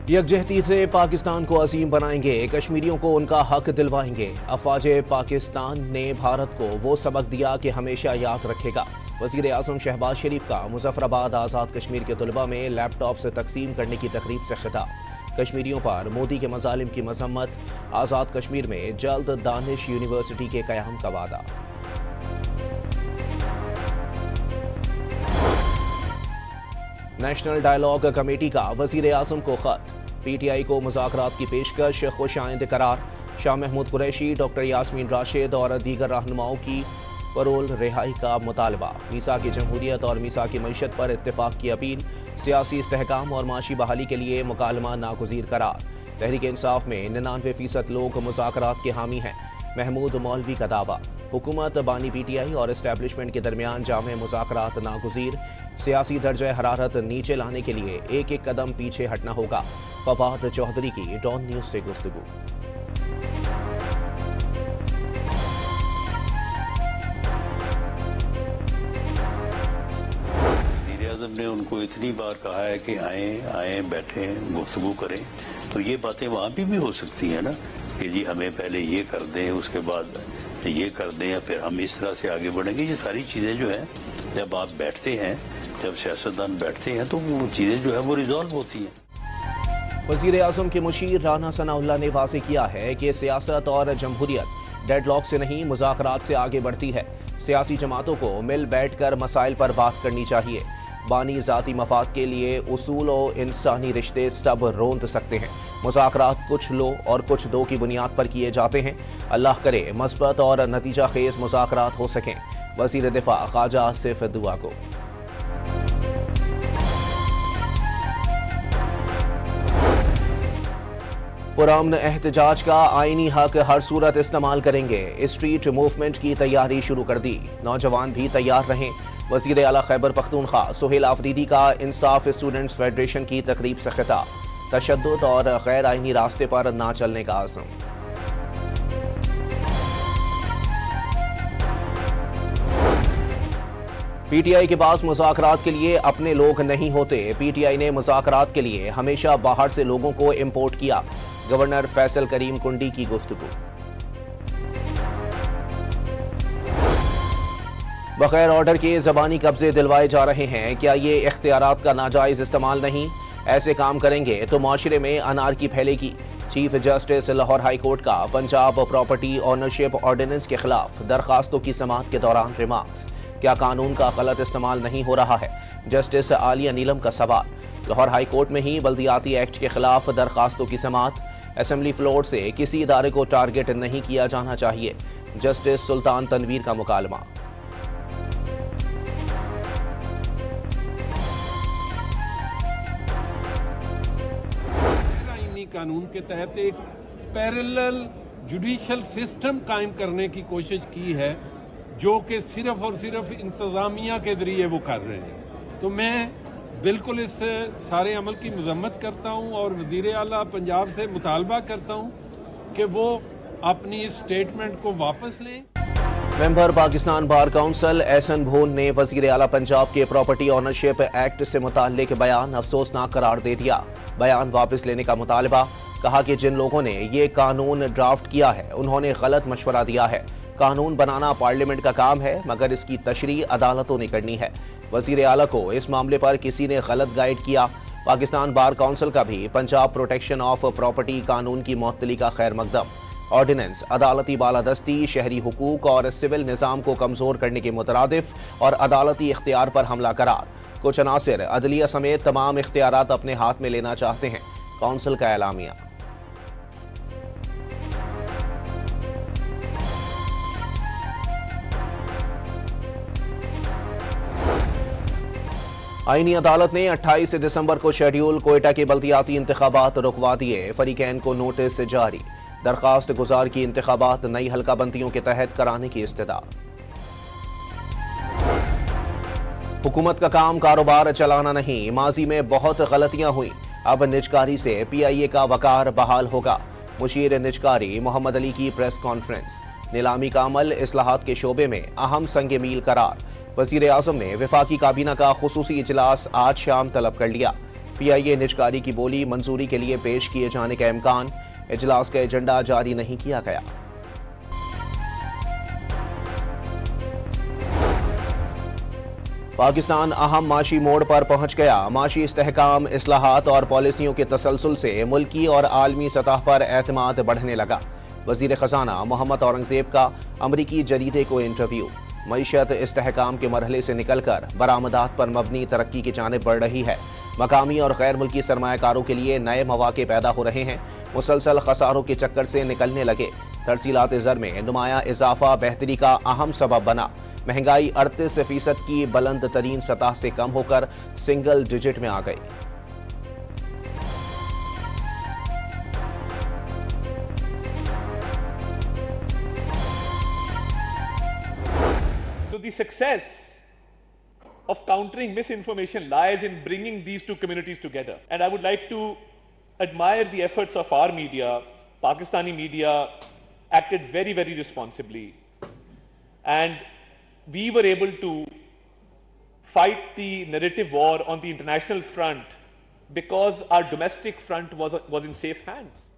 यकजहती से पाकिस्तान को अजीम बनाएंगे, कश्मीरियों को उनका हक दिलवाएंगे। अफवाज पाकिस्तान ने भारत को वो सबक दिया कि हमेशा याद रखेगा। वज़ीर आज़म शहबाज शरीफ का मुजफ्फराबाद आज़ाद कश्मीर के तलबा में लैपटॉप से तकसीम करने की तकरीब से खिताब। कश्मीरियों पर मोदी के मज़ालिम की मजम्मत। आज़ाद कश्मीर में जल्द दानिश यूनिवर्सिटी के क़याम का वादा। नेशनल डायलॉग कमेटी का वज़ीर आज़म को खत। PTI को मुज़ाकरात की पेशकश, खुश आइंद करार। शाह महमूद कुरैशी, डॉक्टर यास्मीन राशिद और दीगर रहनुमाओं की परोल रिहाई का मुतालबा। मीसाक जमहूरियत और मीसाक मईशत पर इत्तेफाक की अपील। सियासी इस्तेहकाम और माशी बहाली के लिए मुकालमा नागुज़ीर करार। तहरीक इंसाफ में 99% लोग मुज़ाकरात के हामी हैं। महमूद मौलवी का दावा। हुकूमत बानी PTI और इस्टेब्लिशमेंट के दरमियान जामे मुज़ाकरात नागुज़ीर। सियासी दर्जा हरारत नीचे लाने के लिए एक एक कदम पीछे हटना होगा। फवाद चौधरी की डॉन न्यूज़ से गुफ्तगू। ने उनको इतनी बार कहा है कि आए बैठे गुफ्तगू करें, तो ये बातें वहाँ भी हो सकती हैं ना कि जी हमें पहले ये कर दें, उसके बाद ये कर दें, या फिर हम इस तरह से आगे बढ़ेंगे। ये सारी चीज़ें जो हैं जब आप बैठते हैं, जब सियासतदान बैठते हैं, तो वो चीज़ें जो है वो रिजॉल्व होती हैं। वज़ीर आज़म के मुशीर राना सनाउल्लाह ने वाज़ेह किया है कि सियासत और जमहूरियत डेडलॉक से नहीं, मुज़ाकरात से आगे बढ़ती है। सियासी जमातों को मिल बैठ कर मसाइल पर बात करनी चाहिए। बानी ज़ाती मफाद के लिए उसूल और इंसानी रिश्ते सब रोंद सकते हैं। मुज़ाकरात कुछ लो और कुछ दो की बुनियाद पर किए जाते हैं। अल्लाह करे मस्बत और नतीजा खेज मुज़ाकरात हो सकें। वज़ीर दिफा ख्वाजा आसिफ दुआ को। पुरअमन एहतजाज का आईनी हक हर सूरत इस्तेमाल करेंगे। स्ट्रीट मूवमेंट की तैयारी शुरू कर दी। नौजवान भी तैयार रहें। वज़ीर आला खैबर पख्तूनख्वा सुहेल आफरीदी का इंसाफ स्टूडेंट्स फेडरेशन की तकरीब से खिताब। तशद्दुद और गैर आईनी रास्ते पर ना चलने का आज़म। PTI के पास मुज़ाकरात के लिए अपने लोग नहीं होते। PTI ने मुज़ाकरात के लिए हमेशा बाहर से लोगों को इम्पोर्ट किया। गवर्नर फैसल करीम कुंडी की गुफ्तगू। बगैर ऑर्डर के ज़बानी कब्जे दिलवाए जा रहे हैं। क्या ये इख्तियारात का नाजायज़ इस्तेमाल नहीं? ऐसे काम करेंगे तो माशरे में अनारकी फैलेगी। Chief justice Lahore high court का पंजाब प्रॉपर्टी ऑनरशिप ऑर्डिनेंस के खिलाफ दरखास्तों की समाअत के दौरान रिमार्क्स। क्या कानून का गलत इस्तेमाल नहीं हो रहा है? जस्टिस आलिया नीलम का सवाल। लाहौर हाई कोर्ट में ही बल्दियाती एक्ट के खिलाफ दरखास्तों की समाअत। असेंबली फ्लोर से किसी इदारे को टारगेट नहीं किया जाना चाहिए। जस्टिस सुल्तान तनवीर का मुकालमा। कानून के तहत एक पैरेलल जुडिशल सिस्टम कायम करने की कोशिश की है, जो कि सिर्फ और सिर्फ इंतजामिया के जरिए वो कर रहे हैं। तो मैं बिल्कुल इस सारे अमल की मजम्मत करता हूं और वज़ीर आला पंजाब से मुतालबा करता हूं कि वो अपनी इस स्टेटमेंट को वापस लें। Member Pakistan bar council Ehsan Bhoon ने वज़ीर आला पंजाब के प्रॉपर्टी ऑनरशिप एक्ट से मुताल्लिक बयान अफसोसनाक करार दे दिया। बयान वापस लेने का मुतालबा। कहा कि जिन लोगों ने ये कानून ड्राफ्ट किया है उन्होंने गलत मशवरा दिया है। कानून बनाना पार्लियामेंट का काम है, मगर इसकी तशरीह अदालतों ने करनी है। वज़ीर आला को इस मामले पर किसी ने गलत गाइड किया। पाकिस्तान बार काउंसिल का भी पंजाब प्रोटेक्शन ऑफ प्रॉपर्टी कानून की मुअत्तली का खैर मकदम। ऑर्डिनेंस अदालती बालादस्ती, शहरी हुकूक और सिविल निज़ाम को कमज़ोर करने के मुतरादिफ और अदालती इख्तियार पर हमला करार। कुछ अनासिर अदलिया समेत तमाम इख्तियारात अपने हाथ में लेना चाहते हैं। काउंसिल का एलामिया। आईनी अदालत ने 28 दिसंबर को शेड्यूल कोयटा के बल्दियाती इंतखाबात रुकवा दिए। फरीकैन को नोटिस जारी। दरखास्त गुजार की इंतखाबात नई हल्का बंदियों के तहत कराने की इस्तदा। हुकूमत का काम कारोबार चलाना नहीं, माजी में बहुत गलतियां हुई, अब निजकारी से PIA का वकार बहाल होगा। मुशीर निजकारी मोहम्मद अली की प्रेस कॉन्फ्रेंस। नीलामी का अमल इस्लाहात के शोबे में अहम संग मील करार। वज़ीर आज़म ने वफाकी काबीना का खुसूसी इजलास आज शाम तलब कर लिया। PIA निजकारी की बोली, मंजूरी के लिए पेश किए जाने का इम्कान। इजलास का एजेंडा जारी नहीं किया गया। पाकिस्तान अहम माशी मोड़ पर पहुंच गया। माशी इस्तेहकाम, इस्लाहात और पॉलिसियों के तसलसल से मुल्की और आलमी सतह पर एतमाद बढ़ने लगा। वजीर खजाना मोहम्मद औरंगजेब का अमरीकी जरीदे को इंटरव्यू। मईशत इस्तेहकाम के मरहले से निकलकर बरामदात पर मबनी तरक्की की जानिब बढ़ रही है। मकामी और गैर मुल्की सरमायाकारों के लिए नए मौके पैदा हो रहे हैं। मुसलसल खसारों के चक्कर से निकलने लगे। तरसीलात ज़र में नुमाया इजाफा बेहतरी का अहम सबब बना। महंगाई 38% की बुलंद तरीन सतह से कम होकर सिंगल डिजिट में आ गई। So the success of countering misinformation lies in bringing these two communities together. And I would like to admire the efforts of our media. Pakistani media acted very, very responsibly. And we were able to fight the narrative war on the international front because our domestic front was in safe hands.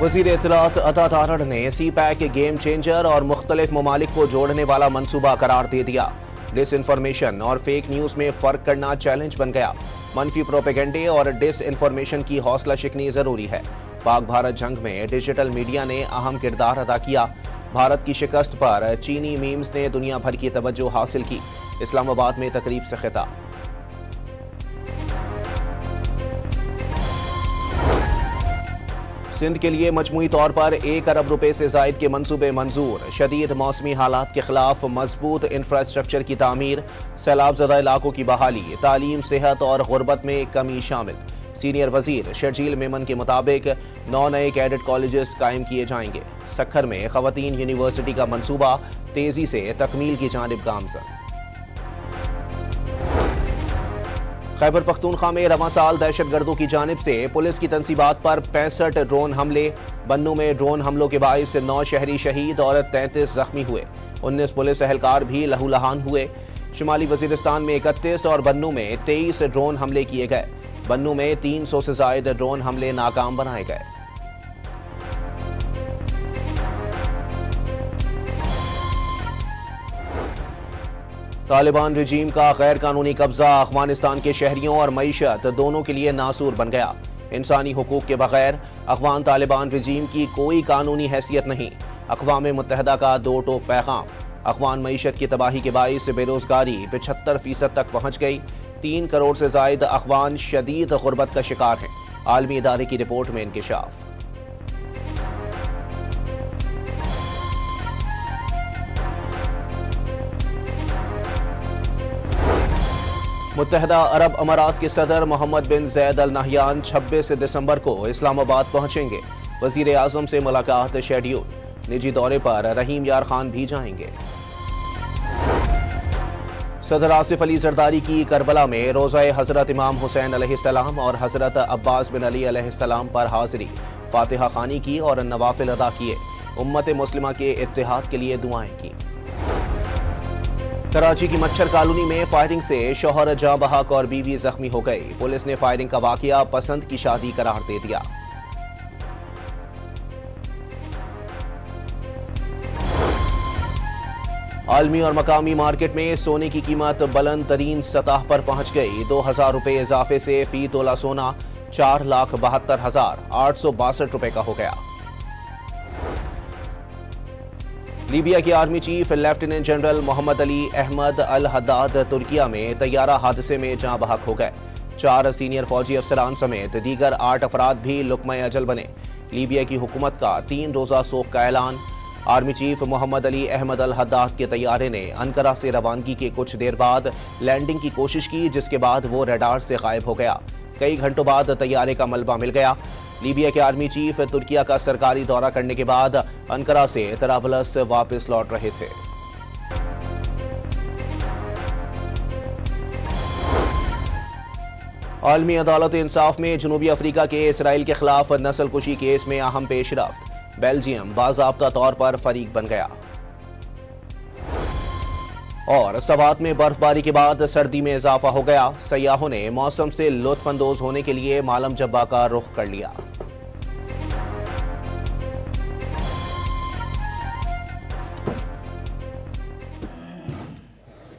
वज़ीर इत्तलात अता तारड़ ने CPAC के game changer और मुख्तलिफ ममालिक को जोड़ने वाला मंसूबा करार दे दिया। डिसइंफॉर्मेशन और फेक न्यूज़ में फ़र्क करना चैलेंज बन गया। मनफी प्रोपेगेंडे और डिसइंफॉर्मेशन की हौसला शिकनी ज़रूरी है। पाक भारत जंग में डिजिटल मीडिया ने अहम किरदार अदा किया। भारत की शिकस्त पर चीनी मीम्स ने दुनिया भर की तवज्जो हासिल की। इस्लामाबाद में तकरीब से खिताब। सिंध के लिए मजमूई तौर पर 1 अरब रुपए से जायद के मंसूबे मंजूर। शदीद मौसमी हालात के खिलाफ मजबूत इंफ्रास्ट्रक्चर की तामीर, सैलाब ज़दा इलाकों की बहाली, तालीम, सेहत और गुर्बत में कमी शामिल। सीनियर वजीर शर्जील मेमन के मुताबिक 9 नए कैडेट कॉलेजेस कायम किए जाएंगे। सक्खर में खवातीन यूनिवर्सिटी का मंसूबा तेजी से तकमील की जानिब गामज़न। खैबर पख्तूनख्वा में रवां साल दहशतगर्दों की जानिब से पुलिस की तंसीबात पर 65 ड्रोन हमले। बन्नू में ड्रोन हमलों के बाइस 9 शहरी शहीद और 33 जख्मी हुए। 19 पुलिस एहलकार भी लहूलुहान हुए। शुमाली वजीरिस्तान में 31 और बन्नू में 23 ड्रोन हमले किए गए। बन्नू में 300 से जायद ड्रोन हमले नाकाम बनाए गए। तालिबान रजीम का गैर कानूनी कब्जा अफगानिस्तान के शहरियों और मईशत दोनों के लिए नासूर बन गया। इंसानी हुकूक के बगैर अफगान तालिबान रजीम की कोई कानूनी हैसियत नहीं। अक़वाम मुत्तहदा का 2 टोक पैगाम। अफगान मईशत की तबाही के बाइस बेरोजगारी 75% तक पहुँच गई। 3 करोड़ से जायद अफगान शदीद गुर्बत का शिकार हैं। आलमी इदारे की रिपोर्ट में इंकिशाफ। मुत्तहदा अरब अमारात के सदर मोहम्मद बिन जैद अल नहयान 26 दिसंबर को इस्लामाबाद पहुंचेंगे। वजीर आजम से मुलाकात शेड्यूल। निजी दौरे पर रहीम यार खान भी जाएंगे। सदर आसिफ अली जरदारी की करबला में रोज़ाए हज़रत इमाम हुसैन अलैहिस्सलाम और हज़रत अब्बास बिन अली अलैहिस्सलाम पर हाजिरी, फातिहा खानी की और नवाफिल अदा किए। उम्मत मुस्लिमा के इत्तेहाद के लिए दुआएं की। कराची की मच्छर कॉलोनी में फायरिंग से शौहर जाँ बहक और बीवी जख्मी हो गई। पुलिस ने फायरिंग का वाकया पसंद की शादी करार दे दिया। आलमी और मकामी मार्केट में सोने की कीमत बुलंद तरीन सतह पर पहुंच गई। 2000 रुपए इजाफे से फी तोला सोना 4,72,862 रुपए का हो गया। लीबिया के army chief lieutenant general Mohammed Ali Ahmed al Haddad Turkiye में तैयारा हादसे में जाँ बहक हो गए। 4 सीनियर फौजी अफसरान समेत दीगर 8 अफराद भी लुकमा अजल बने। लीबिया की हुकूमत का 3 रोज़ा सोग का ऐलान। Army chief Mohammad Ali Ahmed al Haddad के तैयारे ने अंकारा से रवानगी के कुछ देर बाद लैंडिंग की कोशिश की, जिसके बाद वो रडार से गायब हो गया। कई घंटों बाद तैयारे का मलबा मिल गया। लीबिया के आर्मी चीफ तुर्किया का सरकारी दौरा करने के बाद अंकारा से तराबलस वापस लौट रहे थे। आलमी अदालत इंसाफ में जनूबी अफ्रीका के इसराइल के खिलाफ नस्ल कुशी केस में अहम पेशरफ्त। बेल्जियम बाज़ाब्ता तौर पर फरीक बन गया। और सवात में बर्फबारी के बाद सर्दी में इजाफा हो गया। सयाहों ने मौसम से लुत्फ अंदोज होने के लिए मालम जब्बा का रुख कर लिया।